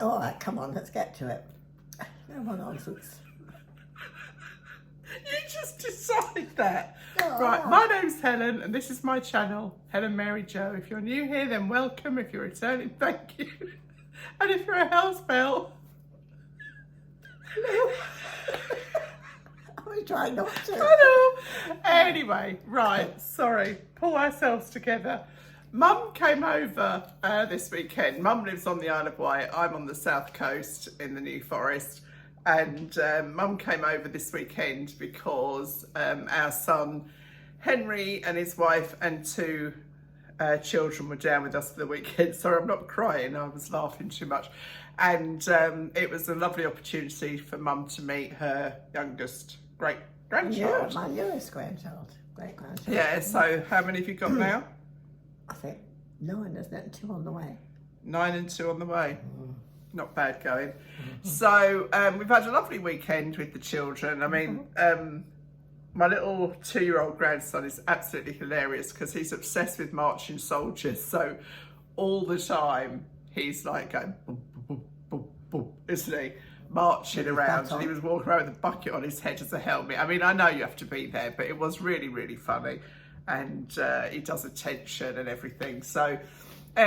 All right, come on, let's get to it. No more nonsense. You just decide that. Oh, Right, my name's Helen and this is my channel, Helen Mary Jo. If you're new here, then welcome. If you're returning, thank you. And if you're a house bell, I was trying not to. hello. Anyway, right, sorry, pull ourselves together. Mum came over this weekend. Mum lives on the Isle of Wight. I'm on the south coast in the New Forest. And Mum came over this weekend because our son Henry and his wife and two children were down with us for the weekend. Sorry, I'm not crying, I was laughing too much. And it was a lovely opportunity for Mum to meet her youngest great-grandchild. My newest grandchild, great-grandchild. Yeah, so how many have you got now? I think 9, isn't it? 2 on the way. 9 and 2 on the way. Not bad going. So we've had a lovely weekend with the children. I mean, my little 2-year-old grandson is absolutely hilarious because he's obsessed with marching soldiers. So all the time he's like going boom, boom, boom, boom, isn't he? Marching around, and he was walking around with a bucket on his head as a helmet. I mean, I know you have to be there, but it was really, really funny. And he does attention and everything. So,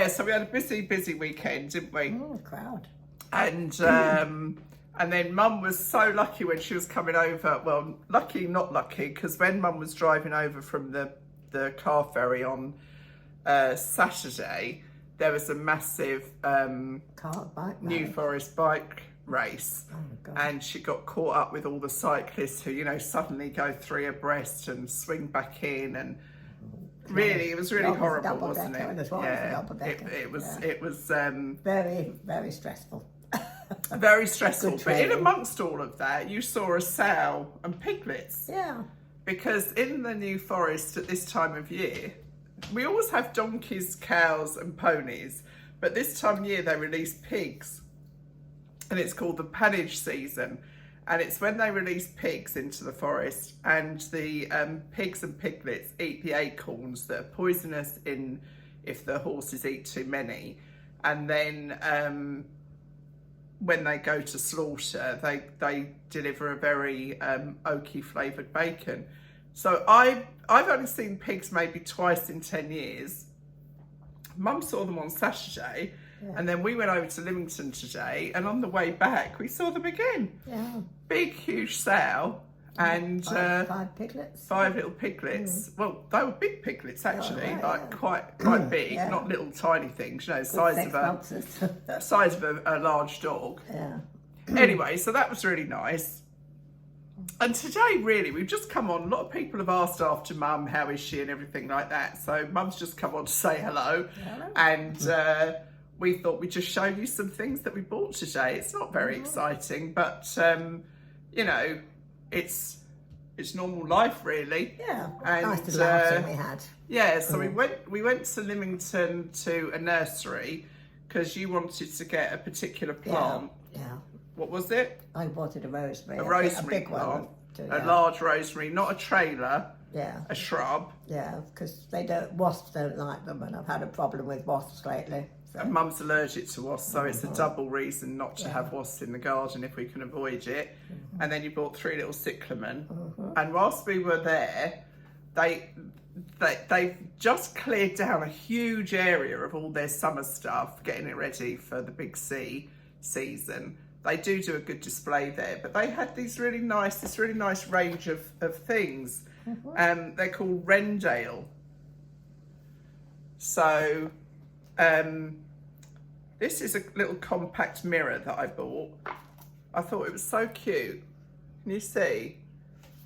so we had a busy weekend, didn't we? Oh, crowd. And then Mum was so lucky when she was coming over. Well, lucky, not lucky, because when Mum was driving over from the car ferry on Saturday, there was a massive New Forest bike race. Oh, God. And she got caught up with all the cyclists who, you know, suddenly go 3 abreast and swing back in, and really, it was really horrible, wasn't it? Yeah, it was very, very stressful. very stressful. But in amongst all of that, you saw a sow and piglets. Yeah. Because in the New Forest at this time of year, we always have donkeys, cows and ponies, but this time of year they release pigs. And it's called the pannage season, and it's when they release pigs into the forest, and the pigs and piglets eat the acorns that are poisonous if the horses eat too many. And then when they go to slaughter, they deliver a very oaky flavoured bacon. So I've only seen pigs maybe twice in 10 years. Mum saw them on Saturday. Yeah. And then we went over to Lymington today, and on the way back we saw them again. Yeah. Big, huge sow and 5 piglets. 5 little piglets. Well, they were big piglets actually, quite big, not little tiny things. You know, size of a large dog. Yeah. Anyway, so that was really nice. And today, really, we've just come on. A lot of people have asked after Mum, how is she and everything like that. So Mum's just come on to say hello. And we thought we'd just show you some things that we bought today. It's not very exciting, but you know, it's normal life, really. Yeah, and nice little outing we had. Yeah, so we went to Lymington to a nursery because you wanted to get a particular plant. Yeah. What was it? I wanted a rosemary. A rosemary plant. A large rosemary, not a trailer. Yeah. A shrub. Yeah, because wasps don't like them, and I've had a problem with wasps lately. So. And Mum's allergic to wasps, so it's a double reason not to have wasps in the garden if we can avoid it. And then you bought 3 little cyclamen. And whilst we were there, they've just cleared down a huge area of all their summer stuff, getting it ready for the big season. They do a good display there, but they had this really nice range of things. They're called Rendale. So this is a little compact mirror that I bought. I thought it was so cute. Can you see?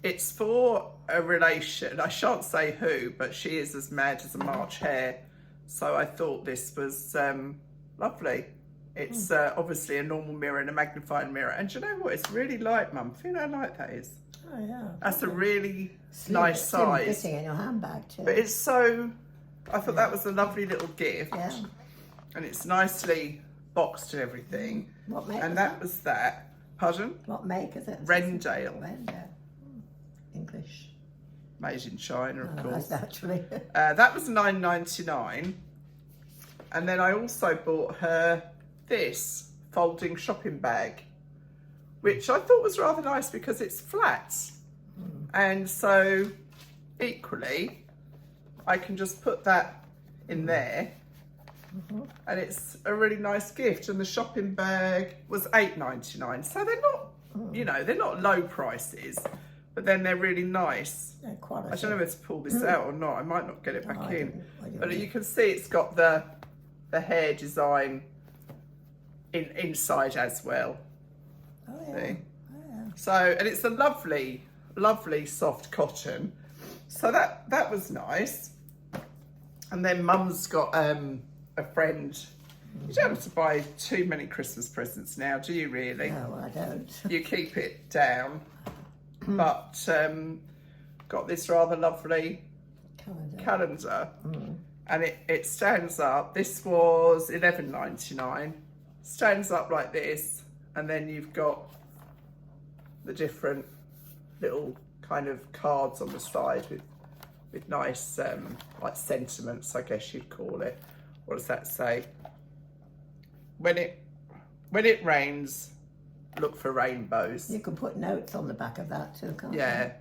It's for a relation. I shan't say who, but she is as mad as a March hare. So I thought this was lovely. It's obviously a normal mirror and a magnifying mirror. And do you know what? It's really light, Mum. Feel how light that is. Oh, yeah. That's a really nice size. It's fitting in your handbag, too. But it's so... I thought that was a lovely little gift. Yeah. And it's nicely boxed and everything. What make? And that was that. Pardon? What make is it? Rendale. Rendale. English. Made in China, of course. Naturally. That was $9.99. And then I also bought her this folding shopping bag, which I thought was rather nice because it's flat. And so equally, I can just put that in there. And it's a really nice gift. And the shopping bag was $8.99. So they're not, you know, they're not low prices, but then they're really nice. I don't know whether to pull this out or not. I might not get it back in. But you can see it's got the hair design inside as well. Oh, yeah. See? Oh, yeah. So, and it's a lovely, lovely soft cotton. So that was nice. And then Mum's got a friend. You don't have to buy too many Christmas presents now, do you really? No, I don't. You keep it down. But got this rather lovely calendar. And it stands up. This was $11.99. Stands up like this, and then you've got the different little kind of cards on the side with nice like sentiments, I guess you'd call it. What does that say? When it rains, look for rainbows. You can put notes on the back of that too, can't you? Yeah.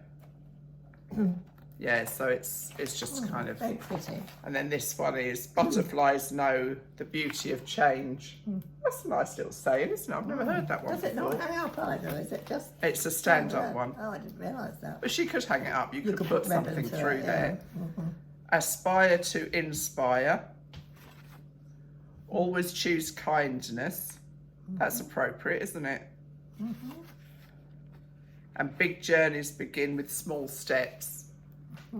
Yeah, so it's just kind of very pretty. And then this one is butterflies know the beauty of change. That's a nice little saying, isn't it? I've never heard that one Does it before. not hang up either? Is it just? It's a stand-up one. Oh, I didn't realise that. But she could hang it up. You could could put put something ribbon to through it, there. Aspire to inspire. Always choose kindness. That's appropriate, isn't it? And big journeys begin with small steps.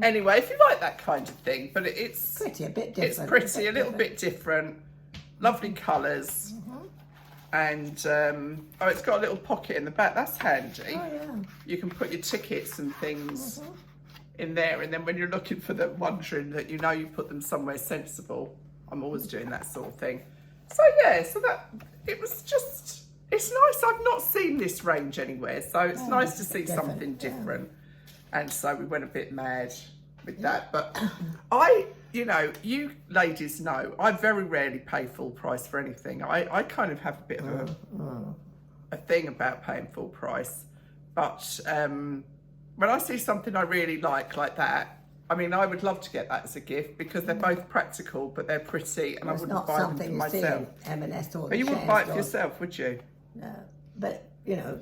Anyway, if you like that kind of thing, but it's Pretty, a bit different. it's pretty, a little bit different. Lovely colours. And oh, it's got a little pocket in the back. That's handy. Oh, yeah. You can put your tickets and things in there, and then when you're looking for them, wondering that you know you put them somewhere sensible. I'm always doing that sort of thing. So yeah, so that it was just, it's nice. I've not seen this range anywhere, so it's nice to see something different. And so we went a bit mad with that. But you know, you ladies know, I very rarely pay full price for anything. I kind of have a bit of a thing about paying full price. But when I see something I really like that, I mean, I would love to get that as a gift because they're both practical, but they're pretty, and I wouldn't buy them for myself. M&S or But you wouldn't buy it for yourself, would you? No, but you know,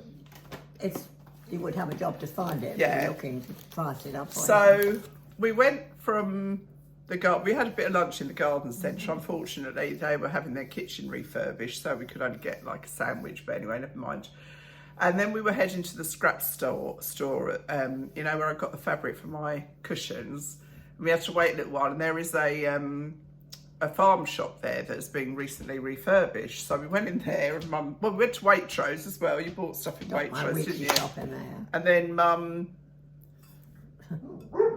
you would have a job to find it. Yeah. If you're looking to price it up. So we went from the garden. We had a bit of lunch in the garden centre. Unfortunately, they were having their kitchen refurbished, so we could only get like a sandwich. But anyway, never mind. And then we were heading to the scrap store, you know, where I got the fabric for my cushions. And we had to wait a little while, and there is a farm shop there that's been recently refurbished. So we went in there, and Mum, well, we went to Waitrose as well. You bought stuff in Waitrose, didn't you? Shop in there. And then Mum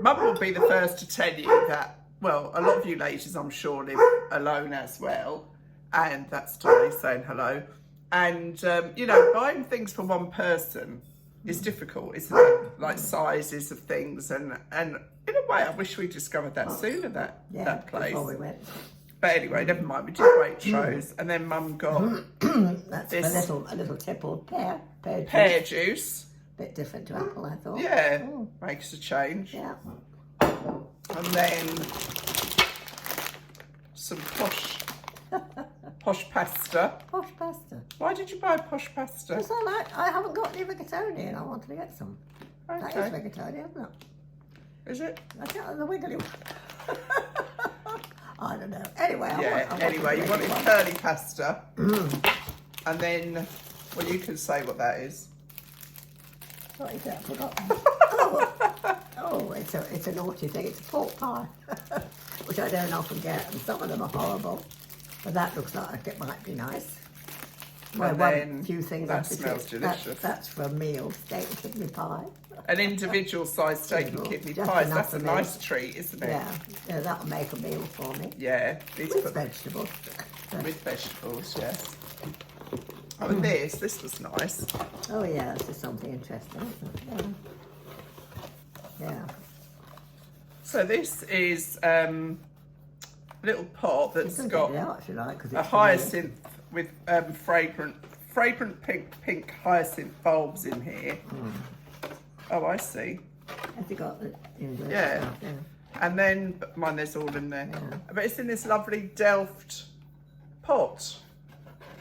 will be the first to tell you that, well, a lot of you ladies, I'm sure, live alone as well. And that's Dolly saying hello. And, you know, buying things for one person is difficult, isn't it? Like sizes of things. And in a way, I wish we discovered that sooner, that place. Before we went. But anyway, never mind. We did Waitrose. And then Mum got That's this a little tippled pear pear juice. Bit different to apple, I thought. Yeah, makes a change. Yeah. And then some posh pasta. Posh pasta. Why did you buy posh pasta? Because I haven't got any rigatoni and I wanted to get some. That is Okay. rigatoni, isn't it? Is it? I can't the wiggly one. I don't know. Anyway, Anyway, you wanted curly pasta. And then, well, you can say what that is. What is it? I've forgotten. Oh, it's a naughty thing. It's a pork pie, which I don't often get, and some of them are horrible. But that looks like it might be nice. Well, one few things that smells delicious. That's for a meal, steak and kidney pie. An individual sized steak and kidney pie. That's a nice treat, isn't it? Yeah, that'll make a meal for me. Yeah. With vegetables. With vegetables, yes. Oh, and this was nice. Oh yeah, this is something interesting, isn't it? Yeah. So this is a little pot that's got a hyacinth with fragrant pink hyacinth bulbs in here. Oh, I see. Have you got the English? Yeah. Stuff? Yeah. And then mine, there's all in there. Yeah. But it's in this lovely Delft pot,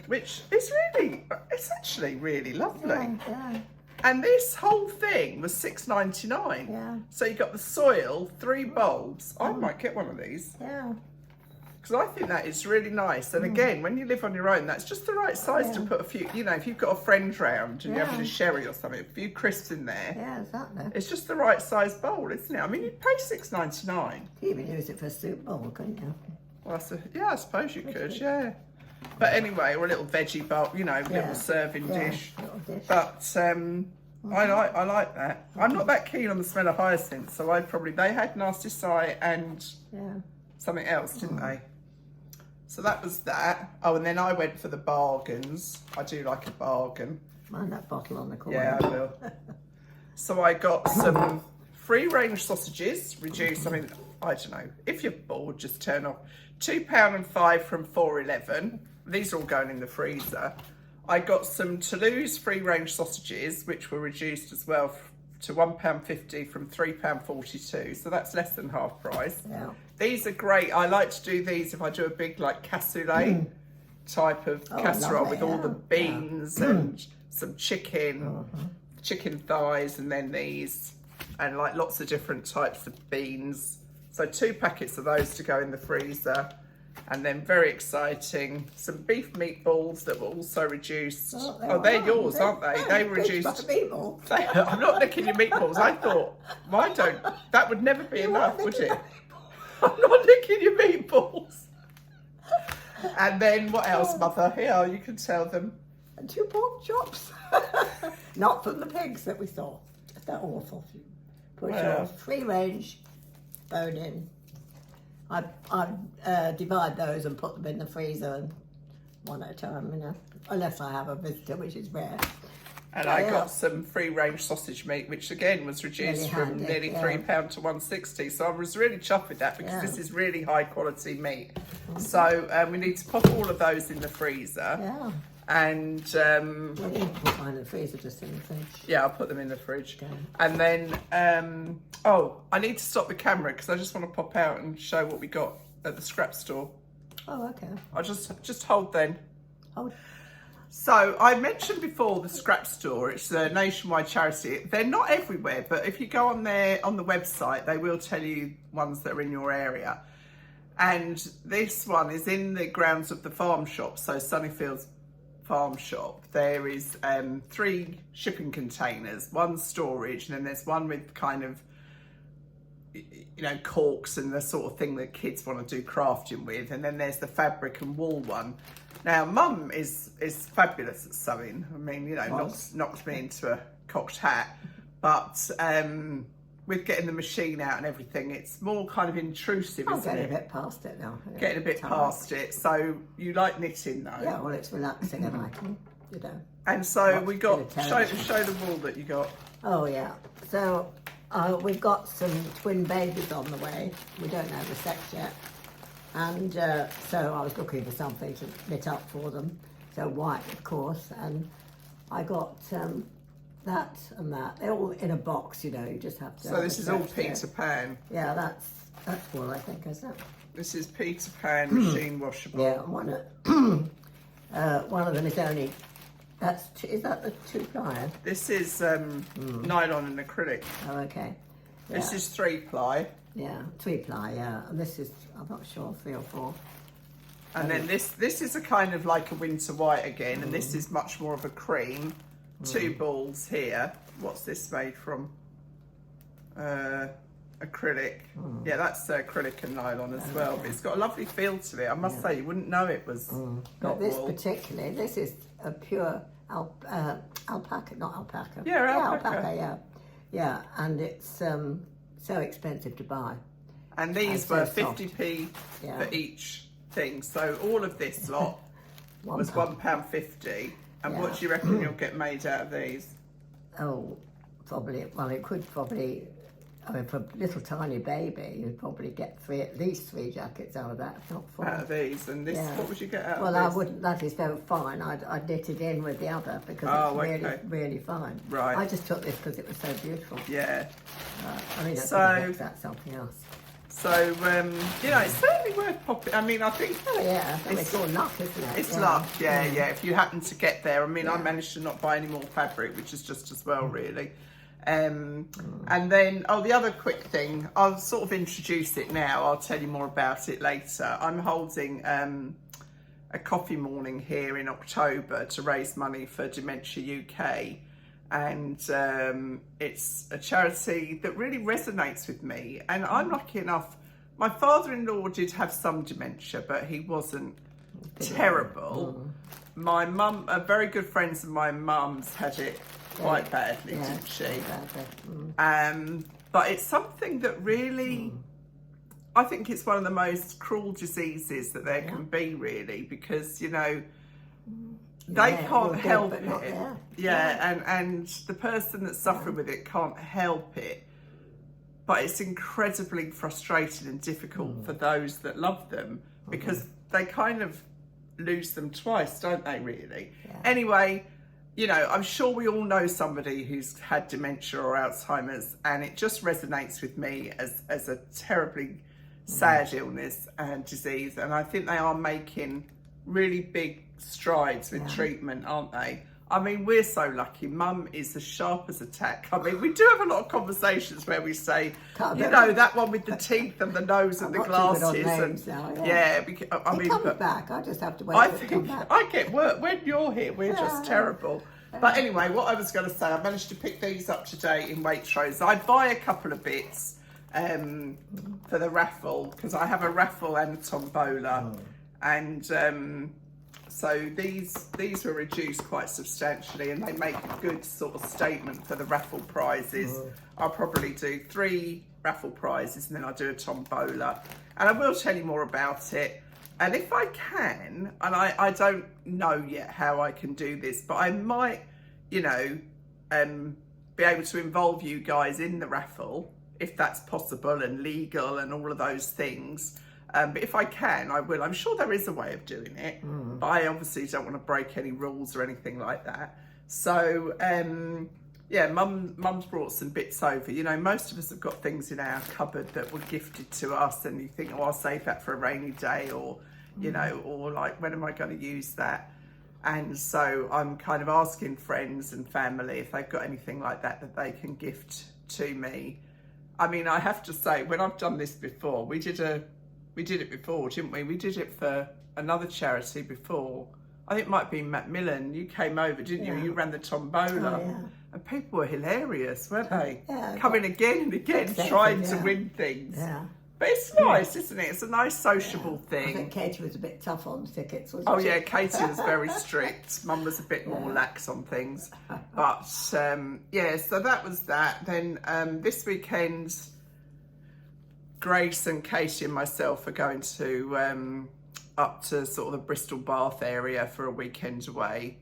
which is really, it's actually really lovely. Yeah. And this whole thing was $6.99. Yeah. So you got the soil, 3 bulbs. I might get one of these Yeah. because I think that is really nice. And again, when you live on your own, that's just the right size to put a few. You know, if you've got a friend round and you're having a sherry or something, a few crisps in there. Yeah, exactly. It's just the right size bowl, isn't it? I mean, you'd pay $6.99. You even use it for a soup bowl, couldn't you? Well, yeah, I suppose you could, yeah. But anyway, or a little veggie bowl, you know, little serving dish. Little dish. But I like that. I'm not that keen on the smell of hyacinth, so they had nasty eye and something else, didn't they? So that was that. Oh, and then I went for the bargains. I do like a bargain. Mind that bottle on the corner. Yeah, I will. So I got some free-range sausages, reduced. I mean, I don't know. If you're bored, just turn off. £2.05 from £4.11. These are all going in the freezer. I got some Toulouse free-range sausages, which were reduced as well to £1.50 from £3.42. So that's less than half price. Yeah. These are great. I like to do these if I do a big like cassoulet type of casserole with all the beans and some chicken, chicken thighs, and then these, and like lots of different types of beans. So 2 packets of those to go in the freezer. And then very exciting, some beef meatballs that were also reduced. Oh, they're yours, aren't they? They were reduced. I'm not licking your meatballs. I thought, that would never be enough, would it? I'm not licking your meatballs. And then what else, Mother? Here, you can tell them. And 2 pork chops. Not from the pigs that we saw. They're awful. Pork chops, free range, bone in. I divide those and put them in the freezer and one at a time, you know, unless I have a visitor, which is rare. And I got some free-range sausage meat, which again was reduced from nearly £3 to £1.60. So I was really chuffed with that because this is really high-quality meat. So we need to pop all of those in the freezer. Yeah. And well, you can put mine in the freezer, just in the fridge. Yeah, I'll put them in the fridge. Okay. And then I need to stop the camera because I just want to pop out and show what we got at the scrap store. Oh, okay. I'll just hold then. Hold. So I mentioned before the scrap store. It's a nationwide charity. They're not everywhere, but if you go on the website, they will tell you ones that are in your area. And this one is in the grounds of the farm shop, so Sunnyfields Farm Shop. There is 3 shipping containers, 1 storage, and then there's one with kind of, you know, corks and the sort of thing that kids want to do crafting with, and then there's the fabric and wool one. Now, Mum is fabulous at sewing. I mean, you know, knocks me into a cocked hat, but with getting the machine out and everything, it's more kind of intrusive, isn't it? I'm getting a bit past it now. Getting a bit past it. So you like knitting though? Yeah, well, it's relaxing and I can, you know. And so we got, show the wool that you got. Oh yeah, so we've got some twin babies on the way. We don't know the sex yet. And so I was looking for something to knit up for them. So white, of course, and I got that and that. They're all in a box, you know, you just have to... So this is all Peter Pan? Yeah, that's wool, I think, isn't it? This is Peter Pan machine washable. Yeah, one of them is only... Is that the 2-ply? This is nylon and acrylic. Oh, okay. Yeah. This is 3-ply. Yeah, 3-ply, yeah. And this is, I'm not sure, 3 or 4. And then this is a kind of like a winter white again, and this is much more of a cream. 2 balls here. What's this made from? Acrylic. Yeah, that's acrylic and nylon as well. But it's got a lovely feel to it. I must say, you wouldn't know it was got this wool. Particularly, this is a pure alpaca, not alpaca. Yeah, alpaca. Yeah, and it's so expensive to buy. And these were 50p for each thing. So all of this lot was £1.50. And what do you reckon you'll get made out of these? Oh, probably, well, it could probably I mean, for a little tiny baby, you'd probably get at least three jackets out of that, if not four. Out of these, and this, Yeah. what would you get out Well, of I this? wouldn't. That is very fine. I'd knit it in with the other because Oh, it's really, okay. really fine. Right. I just took this because it was so beautiful. Yeah. I mean, that's something else. So, you know, it's certainly worth popping. I mean, I think Oh yeah, it's all luck, isn't it? it's luck. Yeah, yeah. If you happen to get there, I mean, I Yeah. managed to not buy any more fabric, which is just as well, really. And then, the other quick thing, I'll sort of introduce it now. I'll tell you more about it later. I'm holding a coffee morning here in October to raise money for Dementia UK. And it's a charity that really resonates with me. And I'm lucky enough, my father-in-law did have some dementia, but he wasn't terrible. My mum, very good friends of my mum's had it quite badly, didn't she? But it's something that really, I think it's one of the most cruel diseases that there can be, really, because, you know, they can't help it. And the person that's suffering with it can't help it. But it's incredibly frustrating and difficult for those that love them because they kind of lose them twice, don't they, really? Yeah. Anyway, you know, I'm sure we all know somebody who's had dementia or Alzheimer's, and it just resonates with me as a terribly sad illness and disease. And I think they are making really big strides with treatment, aren't they? I mean, we're so lucky. Mum is as sharp as a tack. I mean, we do have a lot of conversations where we say, you know, that one with the teeth and the nose and the glasses. And I mean, comes back. I just have to wait for it to come back. I get work when you're here. We're just terrible. But anyway, what I was going to say, I managed to pick these up today in Waitrose. I buy a couple of bits for the raffle because I have a raffle and a tombola, and so these were reduced quite substantially, and they make a good sort of statement for the raffle prizes. I'll probably do 3 raffle prizes and then I'll do a tombola, and I will tell you more about it. And if I can, and I don't know yet how I can do this, but I might, you know, be able to involve you guys in the raffle if that's possible and legal and all of those things. But if I can, I will. I'm sure there is a way of doing it, but I obviously don't want to break any rules or anything like that. So, yeah, Mum's brought some bits over. You know, most of us have got things in our cupboard that were gifted to us, and you think, oh, I'll save that for a rainy day, or, you know, or like, when am I going to use that? And so I'm kind of asking friends and family if they've got anything like that that they can gift to me. I mean, I have to say, when I've done this before, we did it before, didn't we? We did it for another charity before. I think it might be Macmillan. You came over, didn't you? You ran the tombola. And people were hilarious, weren't they? Coming again and again, trying to win things. But it's nice, isn't it? It's a nice sociable thing. I think Katie was a bit tough on tickets, wasn't Oh she? yeah, Katie was very strict. Mum was a bit more lax on things. But yeah, so that was that. Then this weekend, Grace and Katie and myself are going to up to sort of the Bristol Bath area for a weekend away.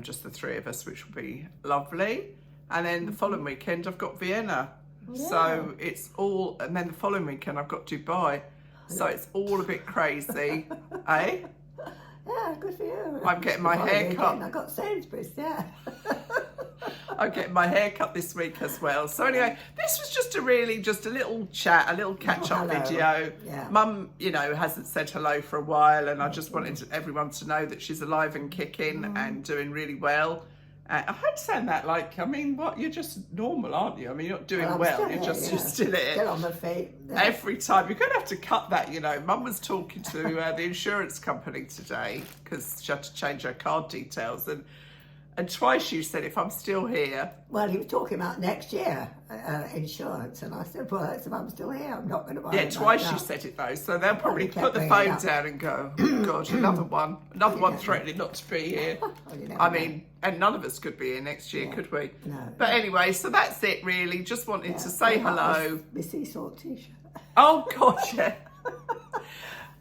Just the 3 of us, which will be lovely. And then the following weekend I've got Vienna. So it's all, and then the following weekend I've got Dubai. So it's all a bit crazy, eh? Yeah, good for you. I'm getting my hair cut. I got Sainsbury's, I'm getting my hair cut this week as well. So anyway, this was just a little chat, a little catch-up video. Mum, you know, hasn't said hello for a while, and I just wanted everyone to know that she's alive and kicking and doing really well. I had to sound that like, I mean, what? You're just normal, aren't you? I mean, you're not doing well. You're still still here. Still on my feet. Every time. You're going to have to cut that, you know. Mum was talking to the insurance company today because she had to change her card details. And twice you said, if I'm still here. Well, he was talking about next year insurance, and I said, well, if I'm still here, I'm not going to buy it. Yeah, twice you said it though, so they'll probably put the phone down and go, oh God, another one threatening not to be here. I mean, and none of us could be here next year, could we? No. But anyway, so that's it really. Just wanted to say hello. My sea salt t-shirt. Oh gosh, yeah.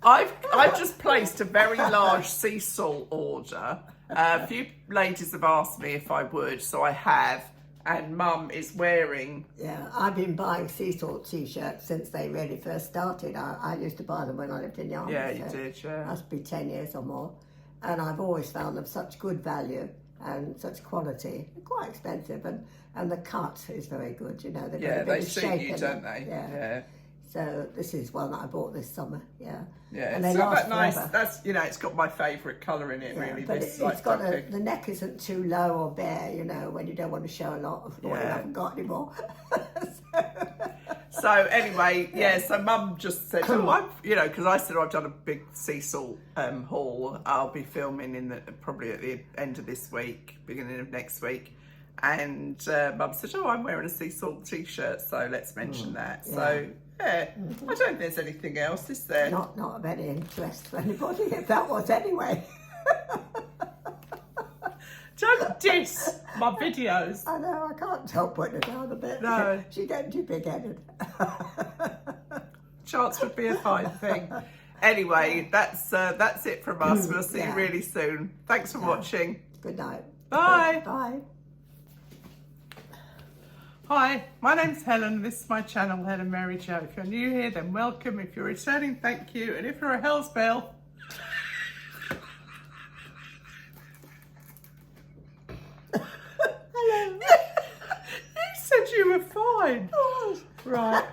I've just placed a very large sea salt order. A few ladies have asked me if I would, so I have. and Mum is wearing. Yeah, I've been buying sea salt t-shirts since they really first started. I used to buy them when I lived in Yarmouth. Yeah, you did, yeah. Must be 10 years or more. And I've always found them such good value and such quality. They're quite expensive, and the cut is very good, you know. They've got a bit They of suit shape you, in don't them. they? Yeah. So this is one that I bought this summer, yeah. Yeah, and they it's last that nice. forever. That's, you know, it's got my favourite colour in it, Yeah, really. but This it's got duck the neck isn't too low or bare, you know, when you don't want to show a lot of what you Yeah. haven't got anymore. So anyway, yeah, so Mum just said, oh, I'm, you know, because I said I've done a big sea salt haul. I'll be filming probably at the end of this week, beginning of next week. And Mum said, oh, I'm wearing a sea salt t-shirt, so let's mention that. Yeah. So, yeah, I don't think there's anything else, is there? Not of any interest to anybody, if that was anyway. Don't diss my videos. I know, I can't help putting it down a bit. No. She's getting too big-headed. Chance would be a fine thing. Anyway, that's it from us. We'll see you really soon. Thanks for watching. Good night. Bye. Bye. Hi, my name's Helen. This is my channel, Helen Mary Jo. If you're new here, then welcome. If you're returning, thank you. And if you're a Hell's Bell, Hello. you said you were fine. Oh, Right.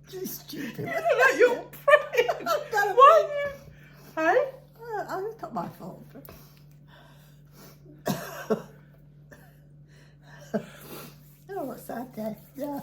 She's stupid. You look like you're praying. done Why are you? Hey? It's not my fault. Oh, what a sad day. Yeah.